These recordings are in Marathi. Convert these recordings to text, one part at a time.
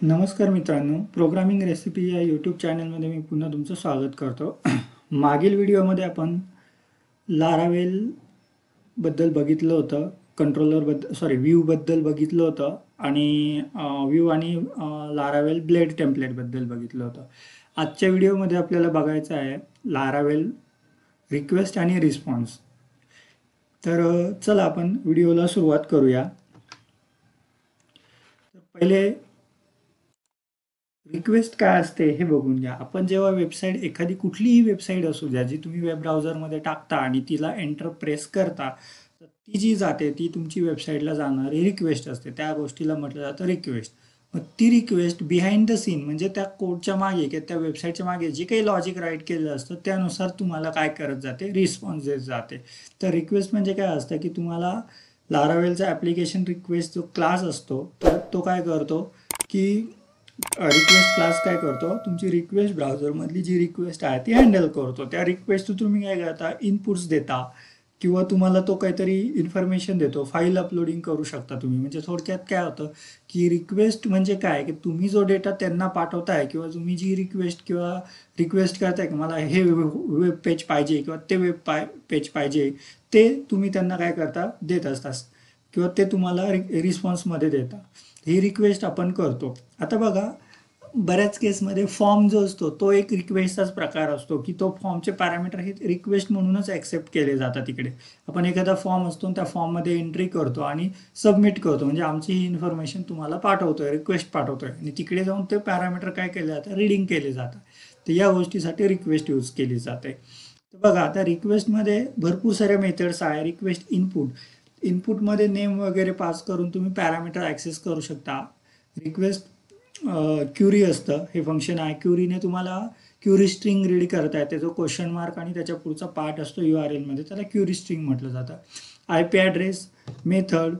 नमस्कार मित्रांनो, प्रोग्रामिंग रेसिपी या यूट्यूब चॅनलमध्ये मी पुन्हा तुमचं स्वागत करतो. मागील व्हिडिओमध्ये आपण लारावेल बद्दल बघितलं होतं, व्ह्यूबद्दल बघितलं होतं आणि व्ह्यू आणि लारावेल ब्लेड टेम्पलेटबद्दल बघितलं होतं. आजच्या व्हिडिओमध्ये आपल्याला बघायचं आहे लारावेल रिक्वेस्ट आणि रिस्पॉन्स. तर चला आपण व्हिडिओला सुरुवात करूया. पहिले रिक्वेस्ट काय असते हे बघून घ्या. आपण जेव्हा वेबसाईट एखादी कुठलीही वेबसाईट असू द्या जी तुम्ही वेब ब्राउझरमध्ये टाकता आणि तिला एंटर प्रेस करता, तर ती जी जाते ती तुमची वेबसाईटला जाणारी रिक्वेस्ट असते. त्या गोष्टीला म्हटलं जातं रिक्वेस्ट. मग ती रिक्वेस्ट बिहाइंड द सीन म्हणजे त्या कोडच्या मागे किंवा त्या वेबसाईटच्या मागे जे काही लॉजिक राईट केलेलं असतं त्यानुसार तुम्हाला काय करत जाते, रिस्पॉन्स देत जाते. तर रिक्वेस्ट म्हणजे काय असतं की तुम्हाला लारावेलचा ॲप्लिकेशन रिक्वेस्ट जो क्लास असतो तर तो काय करतो की रिक्वेस्ट क्लास काय करतो, तुमची रिक्वेस्ट ब्राउझरमधली जी रिक्वेस्ट आहे ती हँडल करतो. त्या रिक्वेस्ट तुम्ही काय करता, इनपुट्स देता किंवा तुम्हाला तो काहीतरी इन्फॉर्मेशन देतो. फाईल अपलोडिंग करू शकता तुम्ही. म्हणजे थोडक्यात काय होतं की रिक्वेस्ट म्हणजे काय की तुम्ही जो डेटा त्यांना पाठवताय किंवा तुम्ही जी रिक्वेस्ट करताय की मला हे वेब पेज पाहिजे किंवा ते पेज पाहिजे, ते तुम्ही त्यांना काय करता, देत असता किंवा ते तुम्हाला रिस्पॉन्समध्ये देता. ही रिक्वेस्ट आपण करतो. आता बघा, बऱ्याच केसमध्ये फॉर्म जो असतो तो एक रिक्वेस्टचाच प्रकार असतो की तो फॉर्मचे पॅरामीटर हे रिक्वेस्ट म्हणूनच ॲक्सेप्ट केले जातात. तिकडे आपण एखादा फॉर्म असतो त्या फॉर्ममध्ये एंट्री करतो आणि सबमिट करतो, म्हणजे आमची ही इन्फॉर्मेशन तुम्हाला पाठवतोय, रिक्वेस्ट पाठवतोय, आणि तिकडे जाऊन ते पॅरामीटर काय केले जातं, रिडिंग केले जातं. तर या गोष्टीसाठी रिक्वेस्ट यूज केली जाते. तर बघा, आता रिक्वेस्टमध्ये भरपूर साऱ्या मेथड्स आहे. रिक्वेस्ट इनपुटमध्ये नेम वगैरे पास करून तुम्ही पॅरामीटर ॲक्सेस करू शकता. रिक्वेस्ट क्युरी असतं, हे फंक्शन आहे. क्युरीने तुम्हाला क्युरी स्ट्रिंग रीड करता येते. जो क्वेश्चन मार्क आणि त्याच्या पुढचा पार्ट असतो URL मध्ये, त्याला क्युरी स्ट्रिंग म्हटलं जातं. IP ॲड्रेस, मेथड,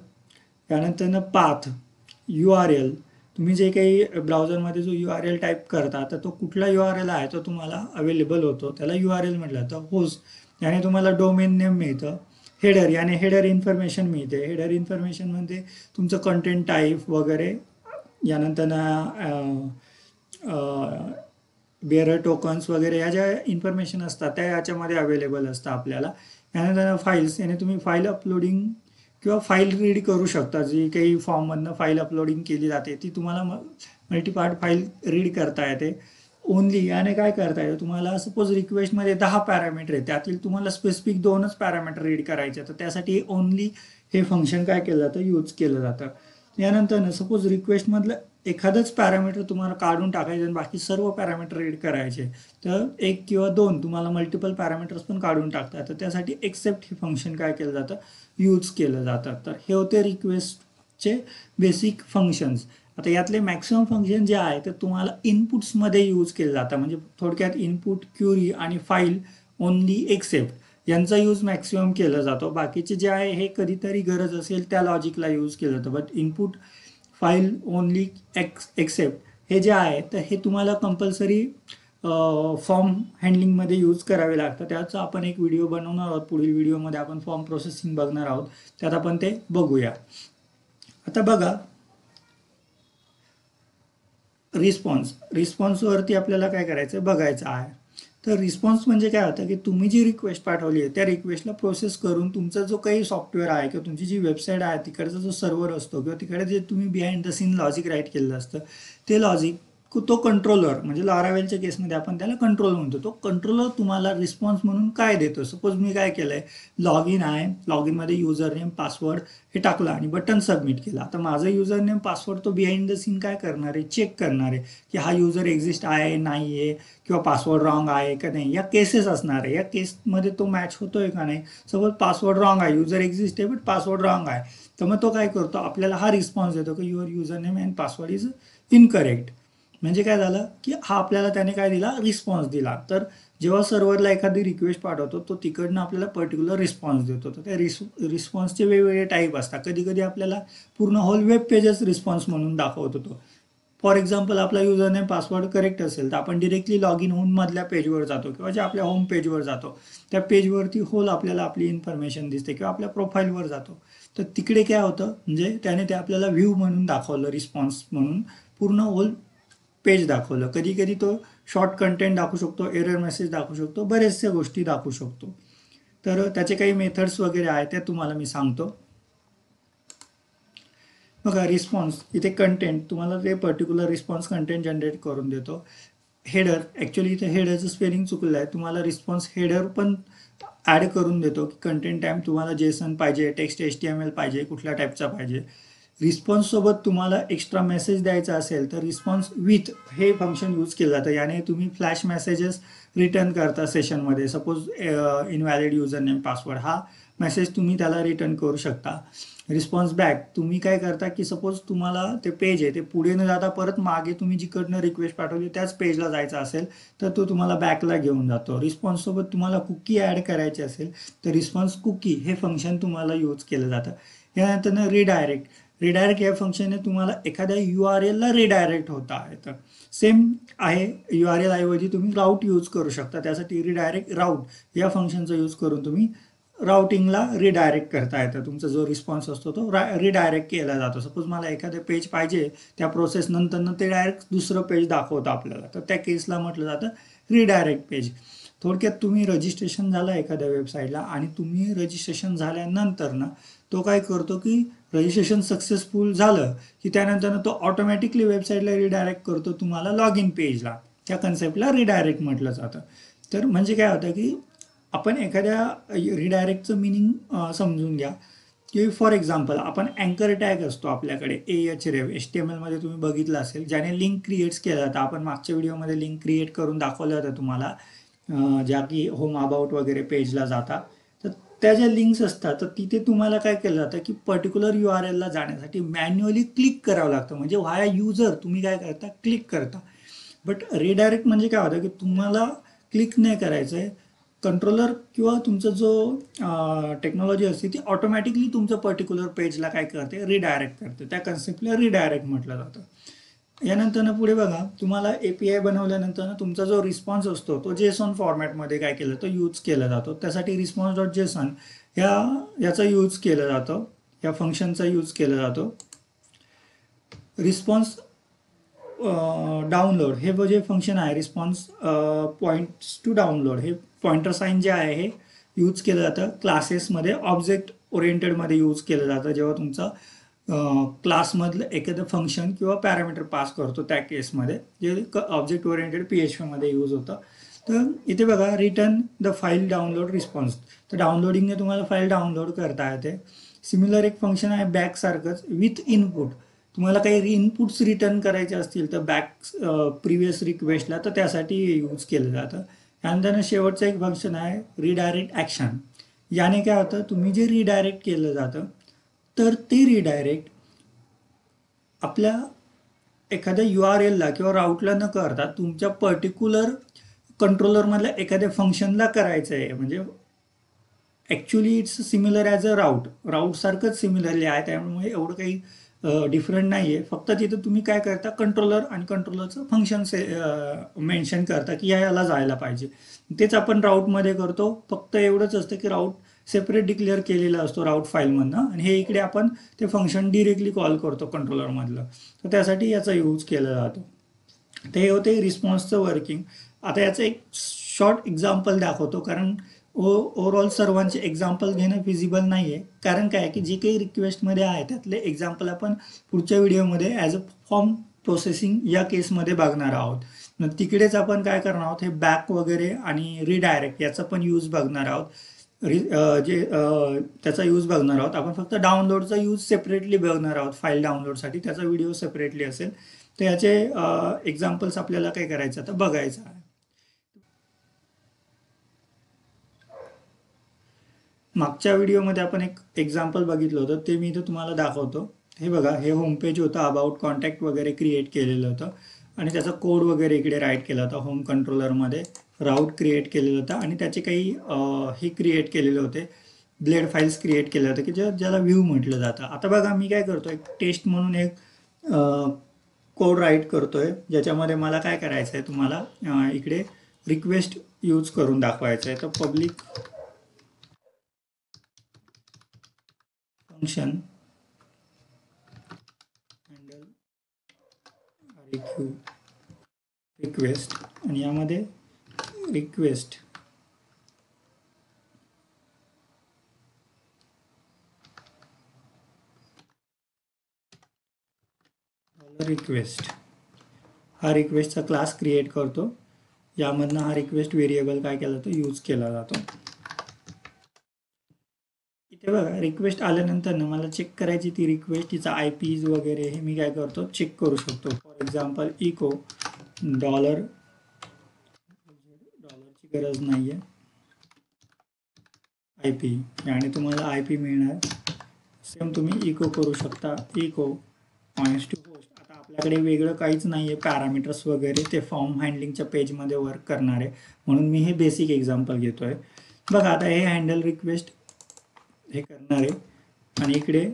त्यानंतर पाथ, URL. तुम्ही जे काही ब्राउझरमध्ये जो URL टाईप करता तर तो कुठला URL आहे तो तुम्हाला अवेलेबल होतो, त्याला URL म्हटलं जातं. होस्ट, याने तुम्हाला डोमेन नेम मिळतं. हेडर, याने हेडर इन्फॉर्मेशन मिळते. हेडर इन्फॉर्मेशन म्हणजे तुमचं कंटेंट टाईप वगैरे. यानंतर बेअरर टोकन्स वगैरे या ज्या इन्फॉर्मेशन असतात त्या याच्यामध्ये अवेलेबल असतात आपल्याला. यानंतर फाईल्स, याने तुम्ही फाईल अपलोडिंग किंवा फाईल रीड करू शकता. जी काही फॉर्ममधनं फाईल अपलोडिंग केली जाते ती तुम्हाला मल्टीपार्ट फाईल रीड करता येते. ओनली याने काय करता येतं, तुम्हाला सपोज रिक्वेस्टमध्ये 10 पॅरामीटर आहे, त्यातील तुम्हाला स्पेसिफिक 2च पॅरामीटर रीड करायचे, तर त्यासाठी ओनली हे फंक्शन काय केलं जातं, यूज केलं जातं. यानंतर सपोज रिक्वेस्टमधलं एखादंच पॅरामीटर तुम्हाला काढून टाकायचं आणि बाकी सर्व पॅरामीटर रीड करायचे, तर 1 किंवा 2 तुम्हाला मल्टिपल पॅरामीटर्स पण काढून टाकतात, तर त्यासाठी एक्सेप्ट हे फंक्शन काय केलं जातं, यूज केलं जातं. तर हे होते रिक्वेस्टचे बेसिक फंक्शन्स. आता यातले मॅक्सिमम फंक्शन जे आहे ते तुम्हाला इनपुट्समध्ये यूज केलं जातं. म्हणजे थोडक्यात इनपुट, क्युरी आणि फाईल, ओनली, एक्सेप्ट यांचा यूज मॅक्सिमम केला जातो. बाकीचे जे आहे हे कधीतरी गरज असेल त्या लॉजिकला यूज केलं जातं. But input, file, only, except हे जे आहे तर हे तुम्हाला कंपल्सरी फॉर्म हँडलिंगमध्ये यूज करावे लागतं. त्याचा आपण एक व्हिडिओ बनवणार आहोत. पुढील व्हिडिओमध्ये आपण फॉर्म प्रोसेसिंग बघणार आहोत, त्यात आपण ते बघूया. आता बघा, रिस्पॉन्सवरती आपल्याला काय करायचं बघायचं आहे. तर रिस्पॉन्स म्हणजे काय होतं की तुम्ही जी रिक्वेस्ट पाठवली आहे त्या रिक्वेस्टला प्रोसेस करून तुमचा जो काही सॉफ्टवेअर आहे किंवा तुमची जी वेबसाईट आहे तिकडचा जो सर्व्हर असतो किंवा तिकडे जे तुम्ही behind the scene logic write केलेलं असतं ते लॉजिक तो कंट्रोलर, म्हणजे लारावेलच्या केसमध्ये आपण त्याला कंट्रोल म्हणतो, तो कंट्रोलर तुम्हाला रिस्पॉन्स म्हणून काय देतो. सपोज मी काय केलं आहे, लॉग इन आहे, लॉग इनमध्ये युजर नेम, पासवर्ड हे टाकलं आणि बटन सबमिट केलं. आता माझं युजर नेम, पासवर्ड तो बिहाइंड द सीन काय करणार आहे, चेक करणार आहे की हा युजर एक्झिस्ट आहे नाही आहे किंवा पासवर्ड रॉंग आहे का नाही. या केसेस असणार आहे, या केसमध्ये तो मॅच होतोय का नाही. सपोज पासवर्ड रॉंग आहे, युजर एक्झिस्ट आहे बट पासवर्ड रॉंग आहे, तर मग तो काय करतो, आपल्याला हा रिस्पॉन्स देतो की your user name and password is incorrect. म्हणजे काय झालं की हा आपल्याला त्याने काय दिला, रिस्पॉन्स दिला. तर जेव्हा सर्व्हरला एखादी रिक्वेस्ट पाठवतो तो तिकडनं आपल्याला पर्टिक्युलर रिस्पॉन्स देतो. तर त्या रिस्पॉन्सचे वेगवेगळे टाईप असतात. कधी कधी आपल्याला पूर्ण होल वेब पेजच रिस्पॉन्स म्हणून दाखवत होतो. फॉर एक्झाम्पल, आपला युजर नेम पासवर्ड करेक्ट असेल तर आपण डिरेक्टली लॉग इन होऊन मधल्या पेजवर जातो किंवा जे आपल्या होम पेजवर जातो त्या पेजवरती होल आपल्याला आपली इन्फॉर्मेशन दिसते किंवा आपल्या प्रोफाईलवर जातो. तर तिकडे काय होतं, म्हणजे त्याने ते आपल्याला व्ह्यू म्हणून दाखवलं, रिस्पॉन्स म्हणून पूर्ण होल पेज दाखवलं. कधी कधी तो शॉर्ट कंटेंट दाखवू शकतो, एरर मेसेज दाखवू शकतो, बऱ्याचशा गोष्टी दाखवू शकतो. तर त्याचे काही मेथड्स वगैरे आहेत ते तुम्हाला मी सांगतो. बघा, रिस्पॉन्स इथे कंटेंट तुम्हाला ते पर्टिक्युलर रिस्पॉन्स कंटेंट जनरेट करून देतो. हेडर, ॲक्च्युली इथे हेडरचं स्पेलिंग चुकलं आहे. तुम्हाला रिस्पॉन्स हेडर पण ॲड करून देतो की कंटेंट टाईप तुम्हाला जेसन पाहिजे, टेक्स्ट HTML पाहिजे, कुठल्या टाईपचा पाहिजे. रिस्पॉन्ससोबत तुम्हाला एक्स्ट्रा मेसेज द्यायचा असेल तर रिस्पॉन्स विथ हे फंक्शन यूज केलं जातं. याने तुम्ही फ्लॅश मेसेजेस रिटर्न करता सेशनमध्ये. Suppose invalid user name password हा मेसेज तुम्ही त्याला रिटर्न करू शकता. रिस्पॉन्स बॅक तुम्ही काय करता की सपोज तुम्हाला ते पेज आहे ते पुढे न जाता परत मागे तुम्ही जिकडनं रिक्वेस्ट पाठवली त्याच पेजला जायचं असेल तर तो तुम्हाला बॅकला घेऊन जातो. रिस्पॉन्ससोबत तुम्हाला कुकी ॲड करायची असेल तर रिस्पॉन्स कुकी हे फंक्शन तुम्हाला यूज केलं जातं. यानंतर रिडायरेक्ट. रिडायरेक्ट या फंक्शनने तुम्हाला एखाद्या URL ला रिडायरेक्ट होता येतं. सेम आहे, URL ऐवजी तुम्ही राऊट यूज करू शकता. त्यासाठी रिडायरेक्ट राऊट या फंक्शनचा यूज करून तुम्ही राउटिंगला रिडायरेक्ट करता येतं. तुमचा जो रिस्पॉन्स असतो तो रिडायरेक्ट केला जातो. सपोज मला एखादं पेज पाहिजे, त्या प्रोसेस नंतर ते डायरेक्ट दुसरं पेज दाखवतं आपल्याला, तर त्या केसला म्हटलं जातं रिडायरेक्ट पेज. थोडक्यात तुम्ही रजिस्ट्रेशन झालं एखाद्या वेबसाईटला आणि तुम्ही रजिस्ट्रेशन झाल्यानंतर ना तो काय करतो की रजिस्ट्रेशन सक्सेसफुल झालं की त्यानंतर तो ऑटोमॅटिकली वेबसाईटला रिडायरेक्ट करतो तुम्हाला लॉग इन पेजला. त्या कन्सेप्टला रिडायरेक्ट म्हटलं जातं. तर म्हणजे काय होतं की आपण एखाद्या रिडायरेक्टचं मिनिंग समजून घ्या की फॉर एक्झाम्पल आपण अँकर टॅग असतो आपल्याकडे AHREF HTML मध्ये तुम्ही बघितलं असेल, ज्याने लिंक क्रिएट्स केलं जातं. आपण मागच्या व्हिडिओमध्ये लिंक क्रिएट करून दाखवलं होतं तुम्हाला, ज्या की होम अबाउट वगैरे पेजला जातात. तर त्या ज्या लिंक्स असतात तर तिथे तुम्हाला काय केलं जातं की पर्टिक्युलर URL ला जाण्यासाठी मॅन्युअली क्लिक करावं लागतं. म्हणजे व्हाया युजर तुम्ही काय करता, क्लिक करता. बट रिडायरेक्ट म्हणजे काय होतं की तुम्हाला क्लिक नाही करायचं आहे. कंट्रोलर किंवा तुमचा जो टेक्नॉलॉजी असते ती ऑटोमॅटिकली तुमचं पर्टिक्युलर पेजला काय करते, रिडायरेक्ट करते. त्या कन्सेप्टला रिडायरेक्ट म्हटलं जातं. यानंतर पुढे बघा, तुम्हाला API बनवल्यानंतर तुमचा जो रिस्पॉन्स असतो तो JSON फॉर्मॅटमध्ये काय केलं तो यूज केला जातो. त्यासाठी response.json याचा यूज केला जातो, या फंक्शनचा यूज केला जातो. रिस्पॉन्स डाउनलोड हे जे फंक्शन आहे, रिस्पॉन्स पॉइंट्स टू डाउनलोड, हे पॉइंटर साईन जे आहे हे यूज केलं जातं क्लासेसमध्ये, ऑब्जेक्ट ओरिएंटेडमध्ये यूज केलं जातं. जेव्हा तुमचा क्लासमधलं एखादं फंक्शन किंवा पॅरामीटर पास करतो त्या केसमध्ये, जे ऑब्जेक्ट ओरिएंटेड PHP मध्ये यूज होतं. तर इथे बघा, return the file download response. तर डाउनलोडिंगने तुम्हाला फाईल डाउनलोड करता येते. सिमिलर एक फंक्शन आहे बॅक सारखंच, विथ इनपुट. तुम्हाला काही इनपुट्स रिटर्न करायचे असतील तर बॅक प्रिव्हियस रिक्वेस्टला, तर त्यासाठी यूज केलं जातं. त्यानंतर शेवटचं एक फंक्शन आहे रिडायरेक्ट ॲक्शन. याने काय होतं, तुम्ही जे रिडायरेक्ट केलं जातं तर ते रिडायरेक्ट आपल्या एखाद्या URL ला किंवा राऊटला न करता तुमच्या पर्टिक्युलर कंट्रोलरमधल्या एखाद्या फंक्शनला करायचं आहे. म्हणजे actually it's similar as a route सारखंच सिमिलरली आहे, त्यामुळे एवढं काही डिफरंट नाही आहे. फक्त तिथं तुम्ही काय करता, कंट्रोलर आणि कंट्रोलरचं फंक्शन मेन्शन करता की याला जायला पाहिजे. तेच आपण राऊटमध्ये करतो. फक्त एवढंच असतं की राऊट सेपरेट डिक्लेअर केलेला असतो राऊट फाईलमधनं, आणि हे इकडे आपण ते फंक्शन डिरेक्टली कॉल करतो कंट्रोलरमधलं. तर त्यासाठी याचा यूज केला जातो. ते होते रिस्पॉन्सचं वर्किंग. आता याचं एक शॉर्ट एक्झाम्पल दाखवतो, कारण ओव्हरऑल सर्वांचे एक्झाम्पल घेणं फिजिबल नाही आहे. कारण काय की जे काही रिक्वेस्टमध्ये आहे त्यातले एक्झाम्पल आपण पुढच्या व्हिडिओमध्ये ॲज अ फॉर्म प्रोसेसिंग या केसमध्ये बघणार आहोत. तिकडेच आपण काय करणार आहोत, हे बॅक वगैरे आणि रिडायरेक्ट याचा पण यूज बघणार आहोत. त्याचा यूज बघणार आहोत. आपण फक्त डाउनलोडचा यूज सेपरेटली बघणार आहोत. फाईल डाउनलोडसाठी त्याचा व्हिडिओ सेपरेटली असेल. तर याचे एक्झाम्पल्स आपल्याला काय करायचं आता बघायचं आहे. मागच्या व्हिडिओमध्ये आपण एक एक्झाम्पल बघितलं होतं, ते मी इथं तुम्हाला दाखवतो. हे बघा, हे होमपेज होतं, अबाउट कॉन्टॅक्ट वगैरे क्रिएट केलेलं होतं आणि त्याचा कोड वगैरे इकडे राईट केला होता. होम कंट्रोलरमध्ये राऊट क्रिएट केलेलं होतं आणि त्याचे काही हे क्रिएट केलेले होते, ब्लेड फाईल्स क्रिएट केले होते की ज्याला व्ह्यू म्हटलं जातं. आता बघा, मी काय करतो, एक टेस्ट म्हणून एक कोड राईट करतोय, ज्याच्यामध्ये मला काय करायचं आहे, तुम्हाला इकडे रिक्वेस्ट यूज करून दाखवायचं आहे. तर पब्लिक फंक्शन हँडल रिक्वेस्ट आणि यामध्ये रिक्वेस्ट हा रिक्वेस्टचा क्लास क्रिएट करतो. यामधनं हा रिक्वेस्ट व्हेरिएबल काय केला जातो, यूज केला जातो. इथे बघा रिक्वेस्ट आल्यानंतर ना मला चेक करायची ती रिक्वेस्ट, तिचा IPs वगैरे हे मी काय करतो चेक करू शकतो. फॉर एक्झाम्पल इको डॉलरची गरज नाही आहे, IP आणि तुम्हाला IP मिळणार. सेम तुम्ही इको करू शकता, इको पॉईंट्स टू होस्ट. आता आपल्याकडे वेगळं काहीच नाही आहे पॅरामीटर्स वगैरे, ते फॉर्म हँडलिंगच्या पेजमध्ये वर्क करणार आहे म्हणून मी हे बेसिक एक्झाम्पल घेतो आहे. बघा आता हे हँडल रिक्वेस्ट हे करणार आहे आणि इकडे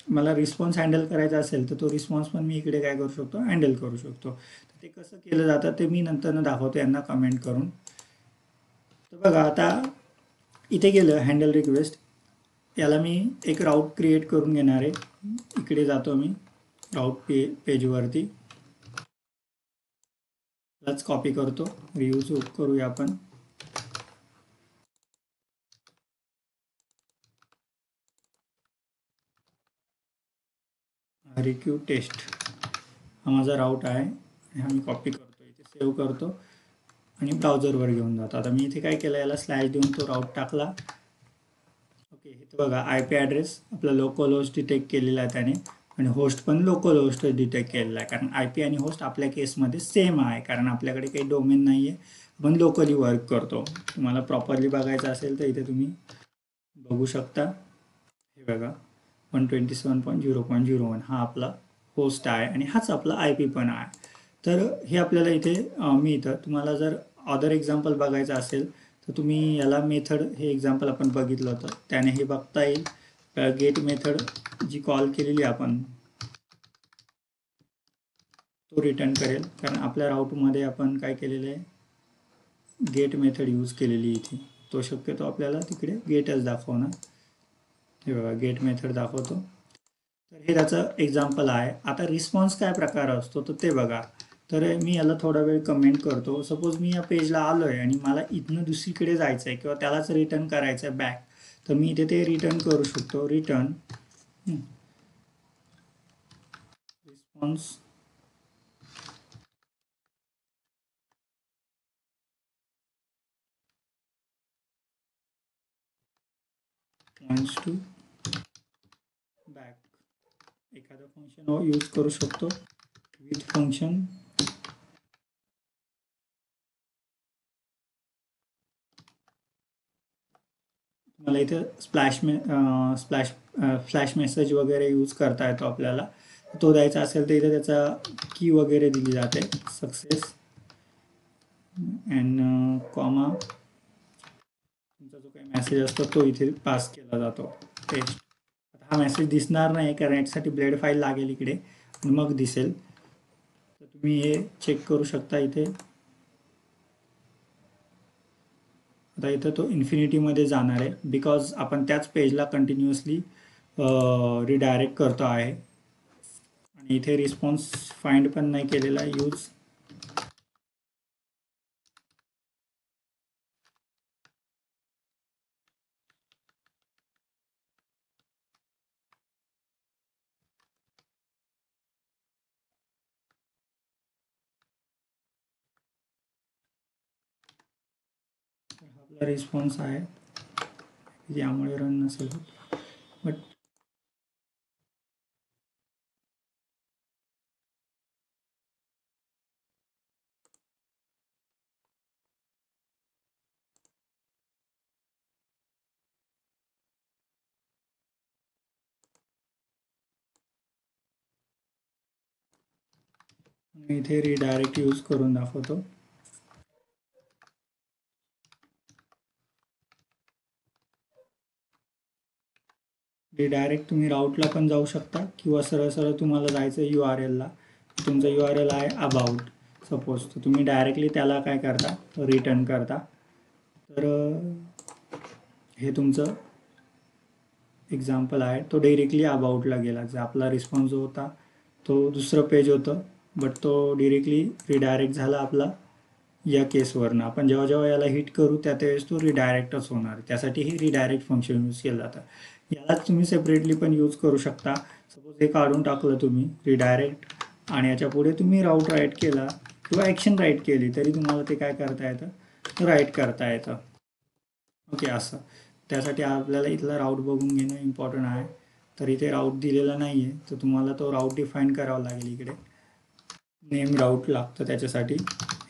मला रिस्पॉन्स हँडल करायचा असेल तर तो रिस्पॉन्स पण मी इकडे काय करू शकतो, हँडल करू शकतो. तर ते कसं केलं जातं ते मी नंतर दाखवतो यांना कमेंट करून. तर बघा आता इथे गेलं हँडल रिक्वेस्ट, याला मी एक राऊट क्रिएट करून घेणार आहे. इकडे जातो मी राऊट पेजवरती, प्लस कॉपी करतो, रियूज करूया आपण. रिक्यू टेस्ट हा माझा राऊट आहे, हा मी कॉपी करतो, इथे सेव्ह करतो आणि ब्राउझरवर घेऊन जातो. आता मी इथे काय केलं, याला स्लॅश देऊन तो राऊट टाकला. ओके, इथे बघा IP ॲड्रेस आपला लोकल होस्ट डिटेक्ट केलेला आहे त्याने आणि होस्ट पण लोकल होस्ट डिटेक्ट केलेला आहे, कारण IP आणि होस्ट आपल्या केसमध्ये सेम आहे, कारण आपल्याकडे काही डोमेन नाही आहे, आपण लोकली वर्क करतो. तुम्हाला प्रॉपरली बघायचं असेल तर इथे तुम्ही बघू शकता. हे बघा 127.0.01 हा आपला होस्ट आहे आणि हाच आपला IP पण आहे. तर हे आपल्याला इथे मिळतं. तुम्हाला जर अदर एक्झाम्पल बघायचं असेल तर तुम्ही याला मेथड, हे एक्झाम्पल आपण बघितलं होतं त्याने हे बघता येईल. गेट मेथड जी कॉल केलेली आपण तो रिटर्न करेल, कारण आपल्या राऊटमध्ये आपण काय केलेलं आहे, गेट मेथड यूज केलेली इथे. तो शक्यतो आपल्याला तिकडे गेटच दाखवणार. हे बघा गेट मेथड दाखवतो. तर हे त्याचं एक्झाम्पल आहे. आता रिस्पॉन्स काय प्रकार असतो तर ते बघा. तर मी याला थोडा वेळ कमेंट करतो. सपोज मी या पेजला आलो आहे आणि मला इथनं दुसरीकडे जायचं आहे किंवा त्यालाच रिटर्न करायचं आहे बॅक, तर मी इथे ते रिटर्न करू शकतो. Return response points to back. एखादं फंक्शन यूज करू शकतो विथ फंक्शन. मला इथे फ्लॅश मेसेज वगैरे यूज करता येतो आपल्याला. तो द्यायचा असेल तर इथे त्याचा की वगैरे दिली जाते, सक्सेस अँड कॉमा. तुमचा जो काही मेसेज असतो तो इथे पास केला जातो, टेस्ट. आता हा मेसेज दिसणार नाही कारण याच्यासाठी ब्लेड फाईल लागेल इकडे आणि मग दिसेल. तर तुम्ही हे चेक करू शकता इथे. आता इथं तो इन्फिनिटीमध्ये जाणार आहे बिकॉज आपण त्याच पेजला कंटिन्युअसली रिडायरेक्ट करतो आहे. आणि इथे रिस्पॉन्स फाइंड पण नाही केलेला यूज. आपला रिस्पॉन्स आहे, यामुळे रन नसेल बट मी इथे रिडायरेक्ट यूज करून दाखवतो. रिडायरेक्ट तुम्ही राऊटला पण जाऊ शकता किंवा सरळ सरळ तुम्हाला जायचं URL ला. तुमचा URL आहे अबाउट सपोज, तर तुम्ही डायरेक्टली त्याला काय करता, रिटर्न करता. तर हे तुमचं एक्झाम्पल आहे. तो डायरेक्टली अबाउटला गेला. जर आपला रिस्पॉन्स जो होता तो दुसरं पेज होतं बट तो डिरेक्टली रिडायरेक्ट झाला आपला या केसवरनं. आपण जेव्हा जेव्हा याला हिट करू त्यावेळेस तो रिडायरेक्टच होणार. त्यासाठी हे रिडायरेक्ट फंक्शन यूज केलं जातं. यालाच तुम्ही सेपरेटली पण यूज करू शकता. सपोज हे काढून टाकलं तुम्ही रिडायरेक्ट आणि याच्या पुढे तुम्ही राऊट राईट केला किंवा ॲक्शन राईट केली तरी तुम्हाला ते काय करता येतं, राईट करता येतं. ओके, असं. त्यासाठी आपल्याला इथला राऊट बघून घेणं इम्पॉर्टंट आहे. तर इथे राऊट दिलेला नाही आहे, तर तुम्हाला तो राऊट डिफाईन करावा लागेल. इकडे नेम राऊट लागतं त्याच्यासाठी.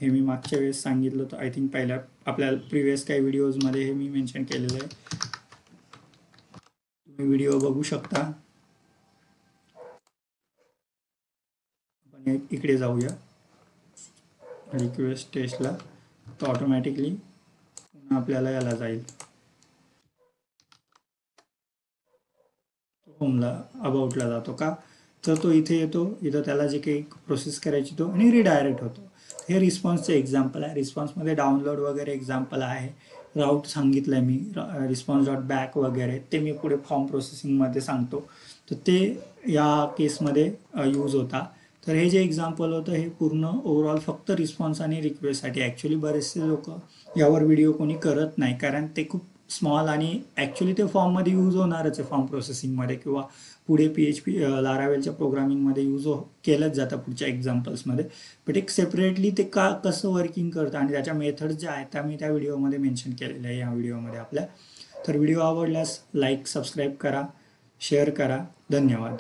हे मी मागच्या वेळेस सांगितलं होतं, आय थिंक पहिल्या आपल्या प्रिव्हियस काही व्हिडिओजमध्ये हे मी मेन्शन केलेलं आहे. तुम्ही व्हिडिओ बघू शकता. आपण इकडे जाऊया रिक्वेस्ट टेस्टला, तर ऑटोमॅटिकली पुन्हा आपल्याला याला जाईल होमला, अबाउटला जातो का, तर तो इथे येतो. इथं त्याला जे काही प्रोसेस करायची तो आणि रिडायरेक्ट होतो. हे रिस्पॉन्सचे एक्झाम्पल आहे. रिस्पॉन्समध्ये डाउनलोड वगैरे एक्झाम्पल आहे. राऊट सांगितलं आहे मी, रिस्पॉन्स डॉट बॅक वगैरे ते मी पुढे फॉर्म प्रोसेसिंगमध्ये सांगतो. तर ते या केसमध्ये यूज होता. तर हे जे एक्झाम्पल होतं हे पूर्ण ओव्हरऑल फक्त रिस्पॉन्स आणि रिक्वेस्टसाठी. ॲक्च्युली बरेचसे लोक यावर व्हिडिओ कोणी करत नाही, कारण ते खूप स्मॉल आणि ॲक्च्युली ते फॉर्ममध्ये यूज होणारच आहे, फॉर्म प्रोसेसिंगमध्ये किंवा पुढे PHP लारावेलच्या प्रोग्रामिंगमध्ये यूज केलंच जातं पुढच्या एक्झाम्पल्समध्ये. बट एक सेपरेटली ते कसं वर्किंग करतं आणि त्याच्या मेथड्स ज्या आहेत त्या मी त्या व्हिडिओमध्ये मेन्शन केलेल्या आहे, या व्हिडिओमध्ये आपल्या. तर व्हिडिओ आवडल्यास लाईक, सबस्क्राईब करा, शेअर करा. धन्यवाद.